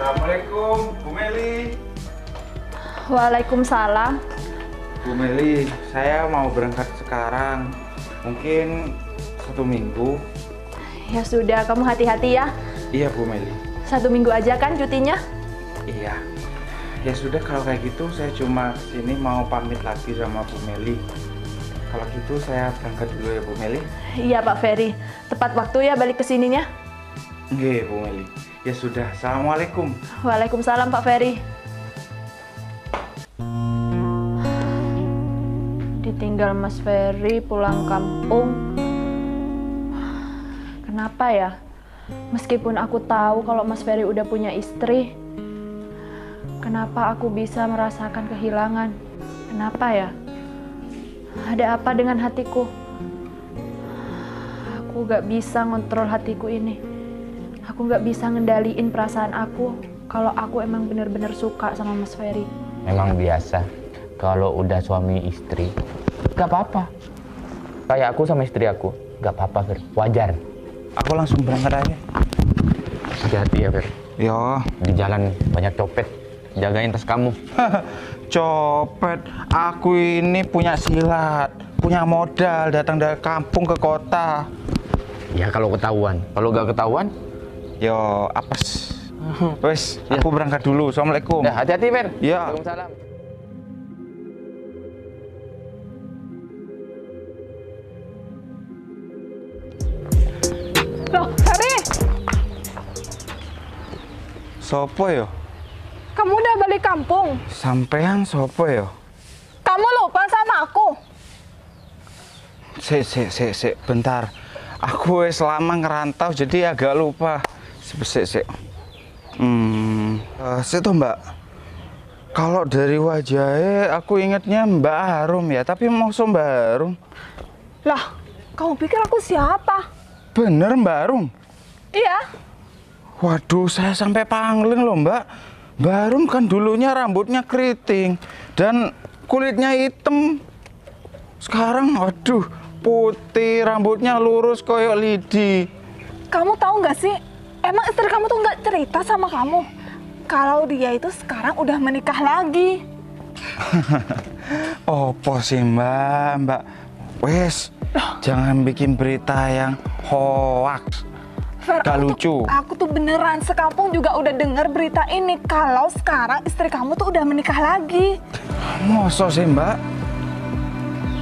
Assalamualaikum, Bu Meli. Waalaikumsalam. Bu Meli, saya mau berangkat sekarang. Mungkin 1 minggu. Ya sudah, kamu hati-hati ya. Iya, Bu Meli. 1 minggu aja kan cutinya? Iya. Ya sudah, kalau kayak gitu saya cuma kesini mau pamit lagi sama Bu Meli. Kalau gitu saya berangkat dulu ya, Bu Meli. Iya, Pak Ferry. Tepat waktu ya balik ke sininya. Nggih, Bu Meli. Ya sudah, Assalamualaikum. Waalaikumsalam, Pak Ferry. Ditinggal Mas Ferry pulang kampung. Kenapa ya? Meskipun aku tahu kalau Mas Ferry udah punya istri, kenapa aku bisa merasakan kehilangan? Kenapa ya? Ada apa dengan hatiku? Aku gak bisa ngontrol hatiku ini. Aku gak bisa ngendaliin perasaan aku kalau aku emang bener-bener suka sama Mas Ferry. Memang biasa, kalau udah suami istri, gak apa-apa. Kayak aku sama istri aku, gak apa-apa, Fer. Wajar. Aku langsung berangkat aja. Hati-hati ya, Fer. Yo. Di jalan banyak copet, jagain tas kamu. Copet, aku ini punya silat, punya modal datang dari kampung ke kota. Ya kalau ketahuan, kalau gak ketahuan, Yo, apes. Wes, aku berangkat dulu. Assalamualaikum. ya hati-hati, Fer. Ya. Waalaikumsalam. Loh, Ferry, Sopo yo? kamu udah balik kampung? Sampean sopo yo? Kamu lupa sama aku? Sik, bentar. Aku selama ngerantau jadi agak lupa. Sik. Situ Mbak. Kalau dari wajahnya aku ingetnya Mbak Harum ya, tapi maksud Mbak Harum. Lah, kamu pikir aku siapa? Bener Mbak Harum? Iya, Waduh, saya sampai pangling loh Mbak. Mbak Harum kan dulunya rambutnya keriting dan kulitnya hitam. Sekarang waduh, putih, rambutnya lurus koyok lidi. kamu tahu nggak sih? Emang istri kamu tuh nggak cerita sama kamu kalau dia itu sekarang udah menikah lagi. Opo sih Mbak? Wes, jangan bikin berita yang hoax. Fer, Gak lucu. Aku tuh beneran sekampung juga udah denger berita ini kalau sekarang istri kamu tuh udah menikah lagi. Masa sih Mbak?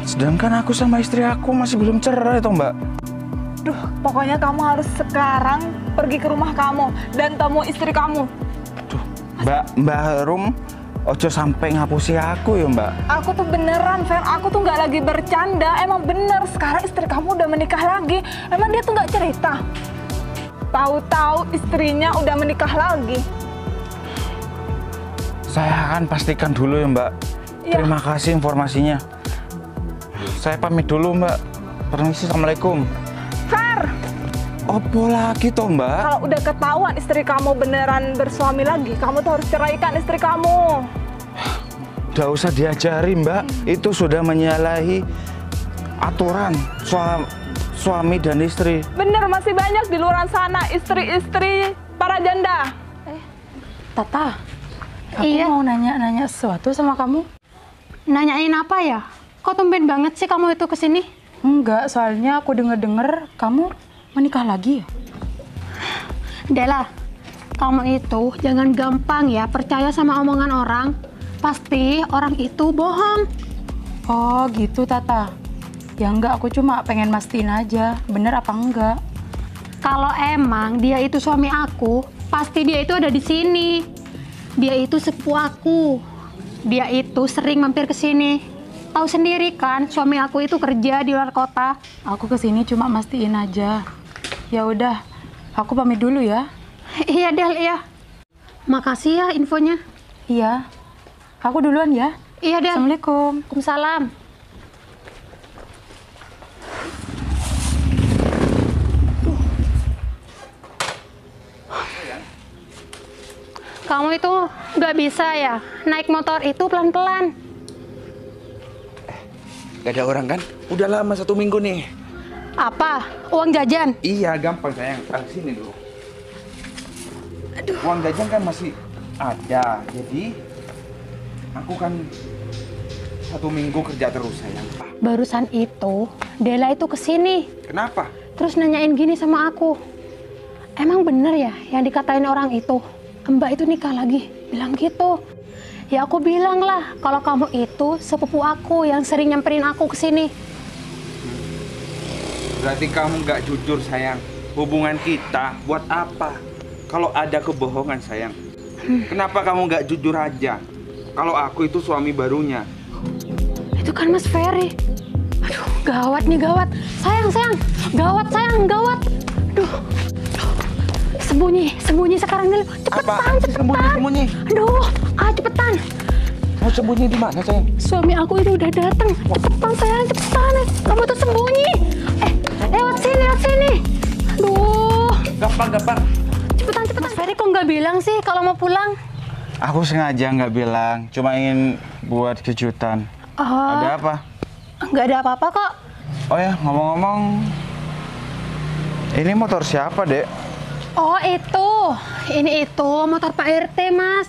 Sedangkan aku sama istri aku masih belum cerai toh Mbak. Duh, pokoknya kamu harus sekarang pergi ke rumah kamu dan temui istri kamu. Duh, Mbak Harum, ojo sampai ngapusi aku ya Mbak. Aku tuh beneran, Fer. Aku tuh nggak lagi bercanda. Emang bener, sekarang istri kamu udah menikah lagi. Emang dia tuh nggak cerita. Tahu-tahu istrinya udah menikah lagi. Saya akan pastikan dulu ya Mbak. Iya. Terima kasih informasinya. Saya pamit dulu Mbak. Permisi, Assalamualaikum. Fer, Opo lagi toh Mbak? kalau udah ketahuan istri kamu beneran bersuami lagi, kamu tuh harus ceraikan istri kamu. Udah usah diajari Mbak. Itu sudah menyalahi aturan suami dan istri. Bener, masih banyak di luar sana istri-istri para janda. Tata, aku Iya. mau nanya sesuatu sama kamu. Nanyain apa ya? Kok tumben banget sih kamu itu kesini? Enggak, soalnya aku denger-denger kamu menikah lagi ya? Dela, kamu itu jangan gampang ya percaya sama omongan orang. Pasti orang itu bohong. Oh gitu Tata. Ya enggak, aku cuma pengen mastiin aja, bener apa enggak. Kalau emang dia itu suami aku, pasti dia itu ada di sini. Dia itu sepupu aku. Dia itu sering mampir ke sini. Tahu sendiri kan, suami aku itu kerja di luar kota. Aku kesini cuma mastiin aja. Ya udah, aku pamit dulu ya. Iya, Del, iya. Makasih ya infonya. Iya, aku duluan ya. Iya, Del. Assalamualaikum. Waalaikumsalam. Kamu itu nggak bisa ya naik motor itu pelan-pelan. Gak ada orang kan? Udah lama 1 minggu nih. Apa? Uang jajan? Iya, gampang sayang. Sini dulu. Uang jajan kan masih ada. Jadi aku kan 1 minggu kerja terus sayang. Barusan itu, Dela itu kesini. Kenapa? Terus nanyain gini sama aku. Emang bener ya yang dikatain orang itu? Mbak itu nikah lagi. Bilang gitu. Ya aku bilang lah, kalau kamu itu sepupu aku yang sering nyamperin aku kesini. Berarti kamu nggak jujur sayang. Hubungan kita buat apa? Kalau ada kebohongan sayang. Kenapa kamu nggak jujur aja? Kalau aku itu suami barunya. Itu kan Mas Ferry. Aduh, gawat nih, gawat. Sayang. Gawat, sayang, gawat. Aduh. Sembunyi sekarang dulu. Cepetan. Sembunyi. Aduh, cepetan. Mau sembunyi di mana sayang? Suami aku itu udah datang. Cepetan sayang, cepetan. Kamu tuh sembunyi. Lewat sini. Aduh. Gampang. Cepetan. Mas Ferry kok nggak bilang sih kalau mau pulang? Aku sengaja nggak bilang, cuma ingin buat kejutan. Ada apa? Nggak ada apa-apa kok. Oh ya, ngomong-ngomong, ini motor siapa, Dek? Oh ini itu motor Pak RT Mas.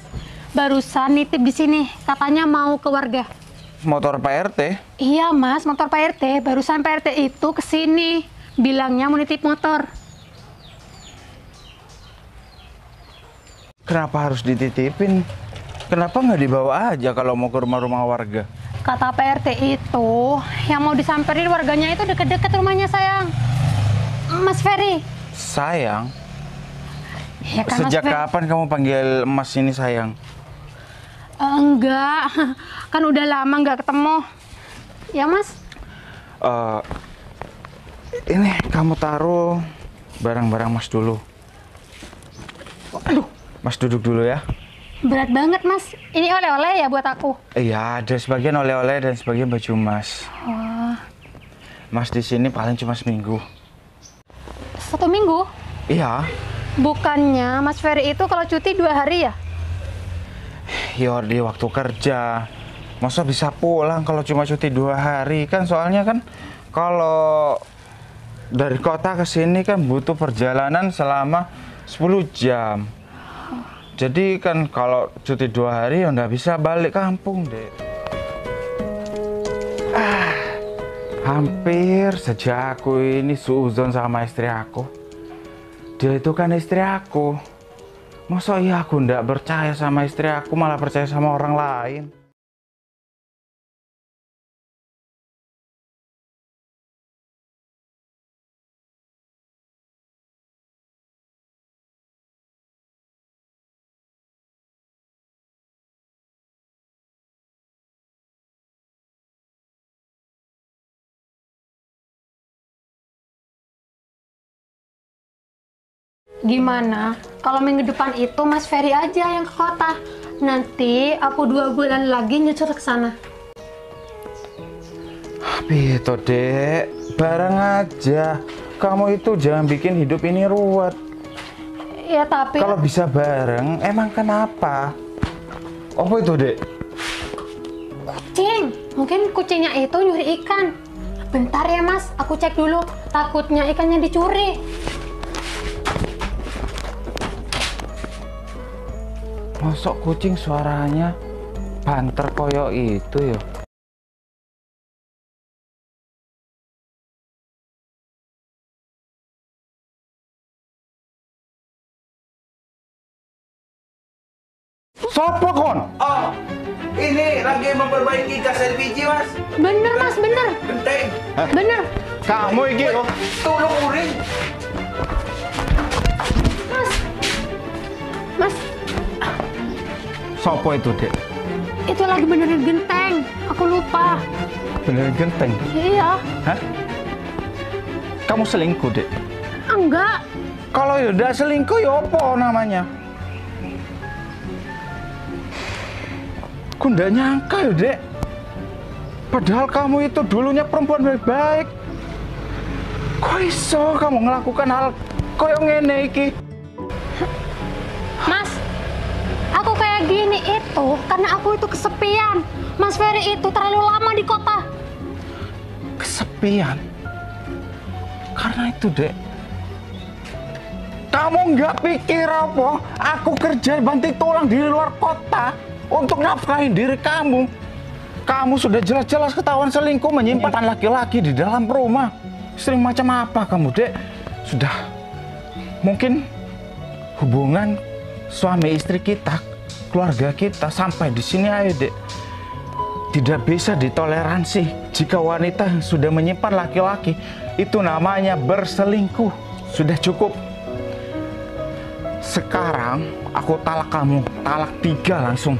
Barusan nitip di sini, katanya mau ke warga. Motor Pak RT? Iya Mas, motor Pak RT. Barusan Pak RT itu kesini, bilangnya mau nitip motor. Kenapa harus dititipin? Kenapa nggak dibawa aja kalau mau ke rumah-rumah warga? Kata Pak RT itu, yang mau disamperin warganya itu deket-deket rumahnya sayang. Mas Ferry. Sayang? Ya kan, Sejak Mas kapan kamu panggil Mas ini sayang? Enggak, kan udah lama nggak ketemu. Ya Mas? Ini kamu taruh barang-barang Mas dulu. Aduh, Mas duduk dulu ya. Berat banget Mas, ini oleh-oleh ya buat aku? Iya, ada sebagian oleh-oleh dan sebagian baju Mas. Wah. Mas di sini paling cuma seminggu. 1 minggu? Iya. Bukannya Mas Ferry itu kalau cuti 2 hari ya? Ya di waktu kerja. Masa bisa pulang kalau cuma cuti 2 hari? Kan soalnya kan kalau dari kota ke sini kan butuh perjalanan selama 10 jam. Jadi kan kalau cuti 2 hari ya nggak bisa balik kampung, Dek. Hampir saja aku ini suuzon sama istri aku. Dia itu kan istri aku. Masa iya aku nggak percaya sama istri aku, malah percaya sama orang lain? Gimana kalau minggu depan itu Mas Ferry aja yang ke kota? Nanti aku 2 bulan lagi nyusul ke sana. Itu Dek, bareng aja. Kamu itu jangan bikin hidup ini ruwet. Ya tapi Kalau bisa bareng, emang kenapa? Apa itu, Dek? kucing, mungkin kucingnya itu nyuri ikan. Bentar ya Mas, aku cek dulu. Takutnya ikannya dicuri. Masuk kucing suaranya banter koyo itu ya. Sopo kon? Oh, ini lagi memperbaiki gas LPG mas. Bener Mas, bener. Genteng. Bener. Kamu iki kok. Tolong uring. Mas, Sopo itu, Dek? itu lagi benerin genteng. Aku lupa. Beneran genteng. Iya. Hah? Kamu selingkuh, Dek? Enggak. Kalau ya udah selingkuh ya apa namanya? Aku nggak nyangka ya, Dek. Padahal kamu itu dulunya perempuan baik-baik. Kok iso kamu ngelakukan hal koyo ngene iki? Mas, aku kayak gini itu karena aku itu kesepian. Mas Ferry itu terlalu lama di kota. Kesepian? Karena itu, Dek. Kamu nggak pikir apa? Aku kerja banting tulang di luar kota untuk nafkahin diri kamu. Kamu sudah jelas-jelas ketahuan selingkuh, menyimpan laki-laki di dalam rumah. Istri macam apa kamu, Dek? Sudah, mungkin hubungan suami istri kita, keluarga kita sampai di sini aja, Dek. Tidak bisa ditoleransi jika wanita yang sudah menyimpan laki-laki itu namanya berselingkuh. Sudah cukup. Sekarang aku talak kamu, talak 3 langsung.